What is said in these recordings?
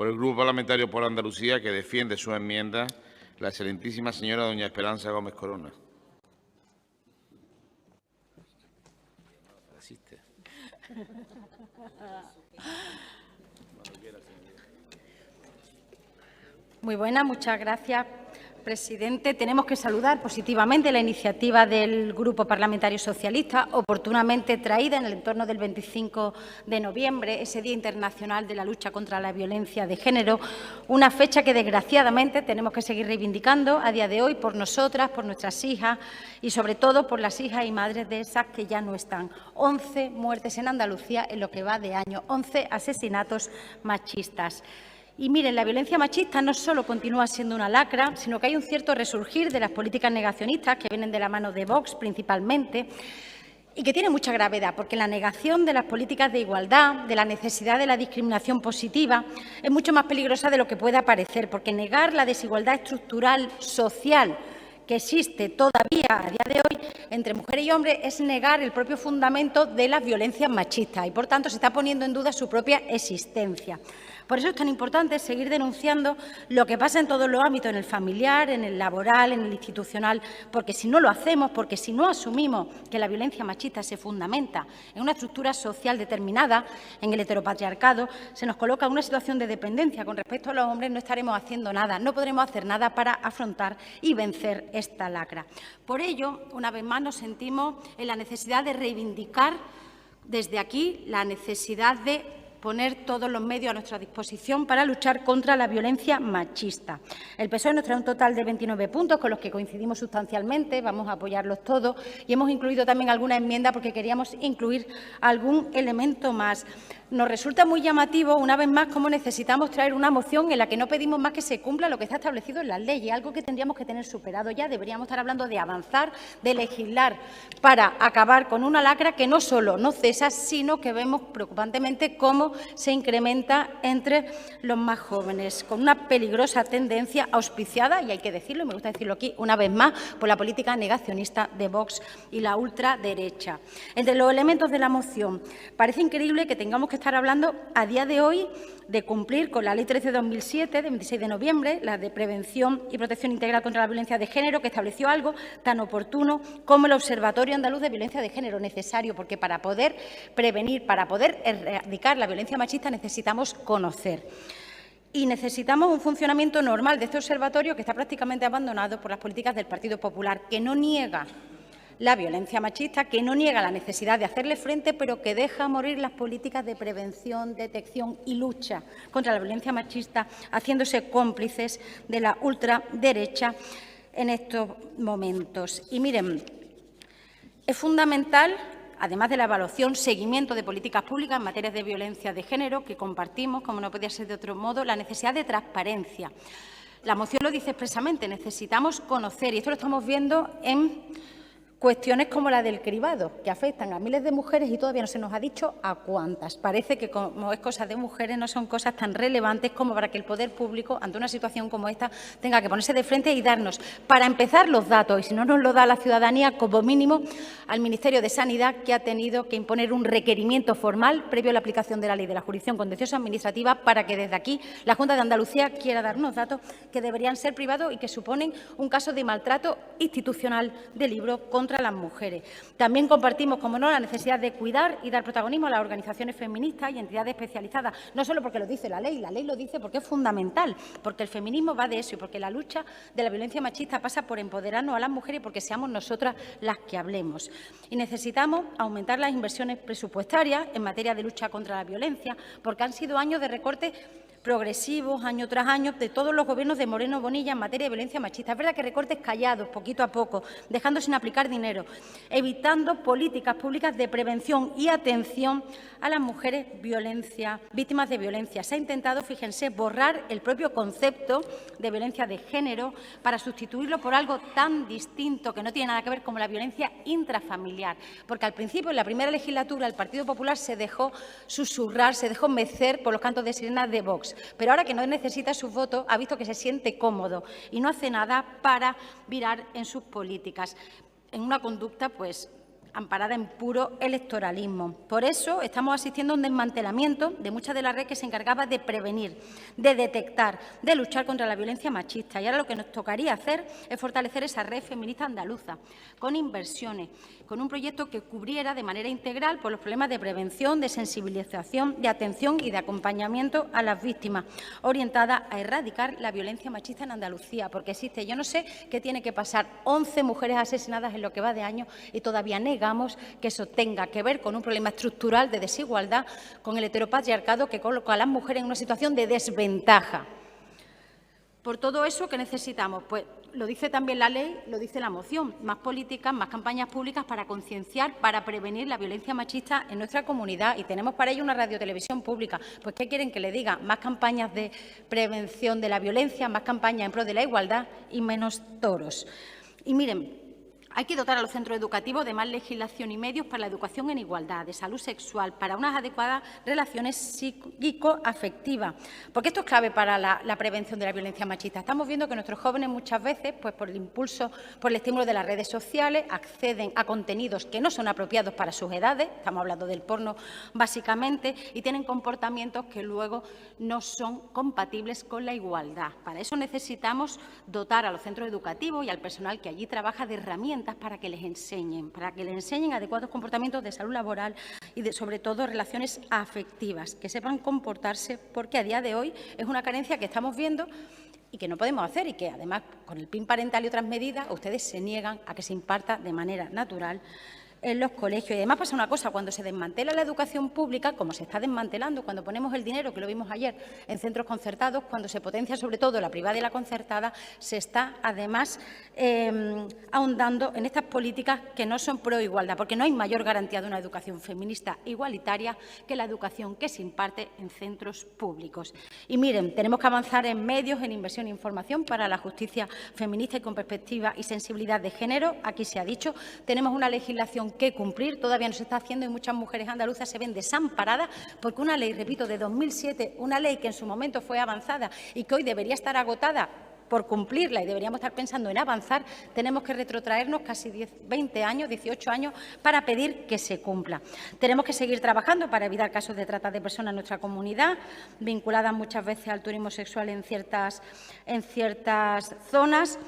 Por el Grupo Parlamentario por Andalucía, que defiende su enmienda, la excelentísima señora doña Esperanza Gómez Corona. Muy buena, muchas gracias, presidente. Tenemos que saludar positivamente la iniciativa del Grupo Parlamentario Socialista, oportunamente traída en el entorno del 25 de noviembre, ese Día Internacional de la Lucha contra la Violencia de Género, una fecha que desgraciadamente tenemos que seguir reivindicando a día de hoy por nosotras, por nuestras hijas y sobre todo por las hijas y madres de esas que ya no están. 11 muertes en Andalucía en lo que va de año, 11 asesinatos machistas. Y miren, la violencia machista no solo continúa siendo una lacra, sino que hay un cierto resurgir de las políticas negacionistas que vienen de la mano de Vox principalmente y que tiene mucha gravedad, porque la negación de las políticas de igualdad, de la necesidad de la discriminación positiva, es mucho más peligrosa de lo que pueda parecer, porque negar la desigualdad estructural social que existe todavía a día de hoy entre mujeres y hombres es negar el propio fundamento de las violencias machistas y, por tanto, se está poniendo en duda su propia existencia. Por eso es tan importante seguir denunciando lo que pasa en todos los ámbitos, en el familiar, en el laboral, en el institucional, porque si no lo hacemos, porque si no asumimos que la violencia machista se fundamenta en una estructura social determinada, en el heteropatriarcado, se nos coloca en una situación de dependencia con respecto a los hombres, no estaremos haciendo nada, no podremos hacer nada para afrontar y vencer esta lacra. Por ello, una vez más, nos sentimos en la necesidad de reivindicar desde aquí la necesidad de poner todos los medios a nuestra disposición para luchar contra la violencia machista. El PSOE nos trae un total de 29 puntos con los que coincidimos sustancialmente, vamos a apoyarlos todos y hemos incluido también alguna enmienda porque queríamos incluir algún elemento más. Nos resulta muy llamativo, una vez más, cómo necesitamos traer una moción en la que no pedimos más que se cumpla lo que está establecido en las leyes, algo que tendríamos que tener superado ya. Deberíamos estar hablando de avanzar, de legislar para acabar con una lacra que no solo no cesa, sino que vemos preocupantemente cómo se incrementa entre los más jóvenes, con una peligrosa tendencia auspiciada, y hay que decirlo, y me gusta decirlo aquí una vez más, por la política negacionista de Vox y la ultraderecha. Entre los elementos de la moción, parece increíble que tengamos que estar hablando a día de hoy de cumplir con la Ley 13/2007, de 26 de noviembre, la de Prevención y Protección Integral contra la Violencia de Género, que estableció algo tan oportuno como el Observatorio Andaluz de Violencia de Género, necesario, porque para poder prevenir, para poder erradicar la violencia machista necesitamos conocer. Y necesitamos un funcionamiento normal de este observatorio que está prácticamente abandonado por las políticas del Partido Popular, que no niega la violencia machista, que no niega la necesidad de hacerle frente, pero que deja morir las políticas de prevención, detección y lucha contra la violencia machista, haciéndose cómplices de la ultraderecha en estos momentos. Y miren, es fundamental, además de la evaluación, seguimiento de políticas públicas en materia de violencia de género, que compartimos, como no podía ser de otro modo, la necesidad de transparencia. La moción lo dice expresamente, necesitamos conocer, y esto lo estamos viendo en cuestiones como la del cribado, que afectan a miles de mujeres y todavía no se nos ha dicho a cuántas. Parece que, como es cosa de mujeres, no son cosas tan relevantes como para que el poder público, ante una situación como esta, tenga que ponerse de frente y darnos, para empezar, los datos. Y si no nos lo da la ciudadanía, como mínimo, al Ministerio de Sanidad, que ha tenido que imponer un requerimiento formal previo a la aplicación de la Ley de la Jurisdicción Contenciosa Administrativa para que desde aquí la Junta de Andalucía quiera dar unos datos que deberían ser privados y que suponen un caso de maltrato institucional de libro contra las mujeres. También compartimos, como no, la necesidad de cuidar y dar protagonismo a las organizaciones feministas y entidades especializadas, no solo porque lo dice la ley lo dice porque es fundamental, porque el feminismo va de eso y porque la lucha de la violencia machista pasa por empoderarnos a las mujeres y porque seamos nosotras las que hablemos. Y necesitamos aumentar las inversiones presupuestarias en materia de lucha contra la violencia, porque han sido años de recortes progresivos, año tras año, de todos los gobiernos de Moreno Bonilla en materia de violencia machista. Es verdad que recortes callados, poquito a poco, dejando sin aplicar dinero, evitando políticas públicas de prevención y atención a las mujeres víctimas de violencia. Se ha intentado, fíjense, borrar el propio concepto de violencia de género para sustituirlo por algo tan distinto que no tiene nada que ver como la violencia intrafamiliar. Porque al principio, en la primera legislatura, el Partido Popular se dejó susurrar, se dejó mecer por los cantos de sirena de Vox. Pero ahora que no necesita sus votos, ha visto que se siente cómodo y no hace nada para virar en sus políticas, en una conducta, pues, amparada en puro electoralismo. Por eso estamos asistiendo a un desmantelamiento de muchas de las redes que se encargaba de prevenir, de detectar, de luchar contra la violencia machista. Y ahora lo que nos tocaría hacer es fortalecer esa red feminista andaluza, con inversiones, con un proyecto que cubriera de manera integral por los problemas de prevención, de sensibilización, de atención y de acompañamiento a las víctimas, orientada a erradicar la violencia machista en Andalucía, porque existe, yo no sé qué tiene que pasar, 11 mujeres asesinadas en lo que va de año y todavía negamos que eso tenga que ver con un problema estructural de desigualdad, con el heteropatriarcado que coloca a las mujeres en una situación de desventaja. Por todo eso, ¿qué necesitamos? Pues lo dice también la ley, lo dice la moción, más políticas, más campañas públicas para concienciar, para prevenir la violencia machista en nuestra comunidad, y tenemos para ello una radiotelevisión pública. Pues, ¿qué quieren que le diga? Más campañas de prevención de la violencia, más campañas en pro de la igualdad y menos toros. Y miren, hay que dotar a los centros educativos de más legislación y medios para la educación en igualdad, de salud sexual, para unas adecuadas relaciones psicoafectivas, porque esto es clave para la prevención de la violencia machista. Estamos viendo que nuestros jóvenes muchas veces, pues por el impulso, por el estímulo de las redes sociales, acceden a contenidos que no son apropiados para sus edades, estamos hablando del porno básicamente, y tienen comportamientos que luego no son compatibles con la igualdad. Para eso necesitamos dotar a los centros educativos y al personal que allí trabaja de herramientas para que les enseñen adecuados comportamientos de salud laboral y, sobre todo, relaciones afectivas, que sepan comportarse, porque a día de hoy es una carencia que estamos viendo y que no podemos hacer, y que, además, con el PIN parental y otras medidas, ustedes se niegan a que se imparta de manera natural en los colegios. Y además pasa una cosa, cuando se desmantela la educación pública, como se está desmantelando, cuando ponemos el dinero, que lo vimos ayer, en centros concertados, cuando se potencia sobre todo la privada y la concertada, se está además ahondando en estas políticas que no son pro igualdad, porque no hay mayor garantía de una educación feminista igualitaria que la educación que se imparte en centros públicos. Y miren, tenemos que avanzar en medios, en inversión e información para la justicia feminista y con perspectiva y sensibilidad de género. Aquí se ha dicho, tenemos una legislación que cumplir, todavía no se está haciendo, y muchas mujeres andaluzas se ven desamparadas porque una ley, repito, de 2007, una ley que en su momento fue avanzada y que hoy debería estar agotada por cumplirla, y deberíamos estar pensando en avanzar, tenemos que retrotraernos casi 20 años, 18 años, para pedir que se cumpla. Tenemos que seguir trabajando para evitar casos de trata de personas en nuestra comunidad, vinculadas muchas veces al turismo sexual en ciertas zonas.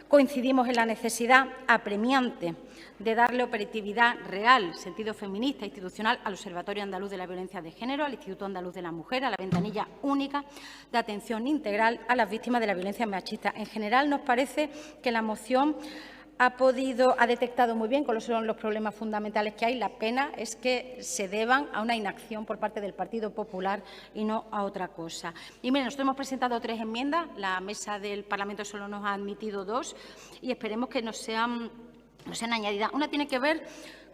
Coincidimos en la necesidad apremiante de darle operatividad real, sentido feminista e institucional al Observatorio Andaluz de la Violencia de Género, al Instituto Andaluz de la Mujer, a la ventanilla única de atención integral a las víctimas de la violencia machista. En general, nos parece que la moción ha detectado muy bien cuáles son los problemas fundamentales que hay. La pena es que se deban a una inacción por parte del Partido Popular y no a otra cosa. Y miren, nosotros hemos presentado 3 enmiendas, la mesa del Parlamento solo nos ha admitido 2 y esperemos que no sean añadidas. Una tiene que ver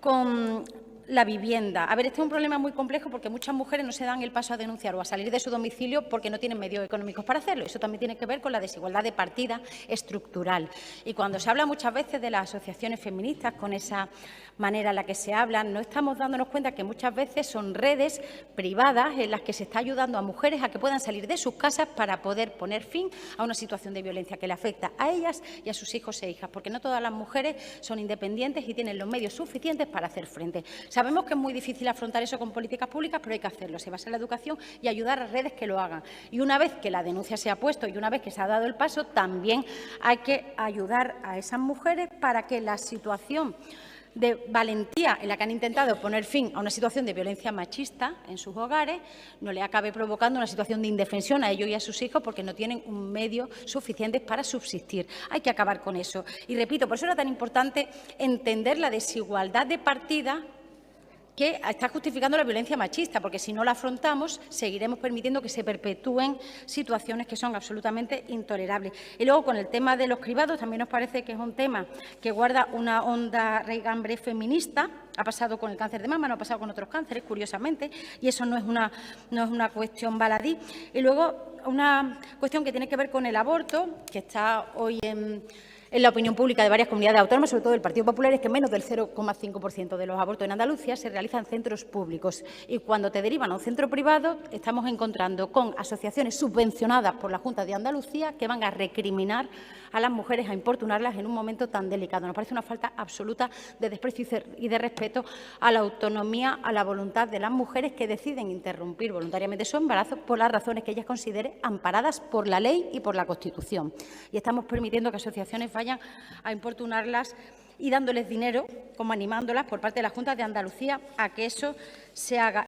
con la vivienda. A ver, este es un problema muy complejo porque muchas mujeres no se dan el paso a denunciar o a salir de su domicilio porque no tienen medios económicos para hacerlo. Eso también tiene que ver con la desigualdad de partida estructural. Y cuando se habla muchas veces de las asociaciones feministas, con esa manera en la que se hablan, no estamos dándonos cuenta que muchas veces son redes privadas en las que se está ayudando a mujeres a que puedan salir de sus casas para poder poner fin a una situación de violencia que le afecta a ellas y a sus hijos e hijas, porque no todas las mujeres son independientes y tienen los medios suficientes para hacer frente. Sabemos que es muy difícil afrontar eso con políticas públicas, pero hay que hacerlo. Se basa en la educación y ayudar a redes que lo hagan. Y una vez que la denuncia se ha puesto y una vez que se ha dado el paso, también hay que ayudar a esas mujeres para que la situación de valentía en la que han intentado poner fin a una situación de violencia machista en sus hogares no le acabe provocando una situación de indefensión a ellos y a sus hijos porque no tienen un medio suficiente para subsistir. Hay que acabar con eso. Y repito, por eso era tan importante entender la desigualdad de partida que está justificando la violencia machista, porque si no la afrontamos seguiremos permitiendo que se perpetúen situaciones que son absolutamente intolerables. Y luego, con el tema de los cribados, también nos parece que es un tema que guarda una honda raigambre feminista. Ha pasado con el cáncer de mama, no ha pasado con otros cánceres, curiosamente, y eso no es una cuestión baladí. Y luego, una cuestión que tiene que ver con el aborto, que está hoy en en la opinión pública de varias comunidades autónomas, sobre todo del Partido Popular, es que menos del 0,5% de los abortos en Andalucía se realizan en centros públicos. Y cuando te derivan a un centro privado, estamos encontrando con asociaciones subvencionadas por la Junta de Andalucía que van a recriminar a las mujeres, a importunarlas en un momento tan delicado. Nos parece una falta absoluta de desprecio y de respeto a la autonomía, a la voluntad de las mujeres que deciden interrumpir voluntariamente su embarazo por las razones que ellas consideren amparadas por la ley y por la Constitución. Y estamos permitiendo que asociaciones vayan a importunarlas y dándoles dinero, como animándolas por parte de la Junta de Andalucía a que eso se haga.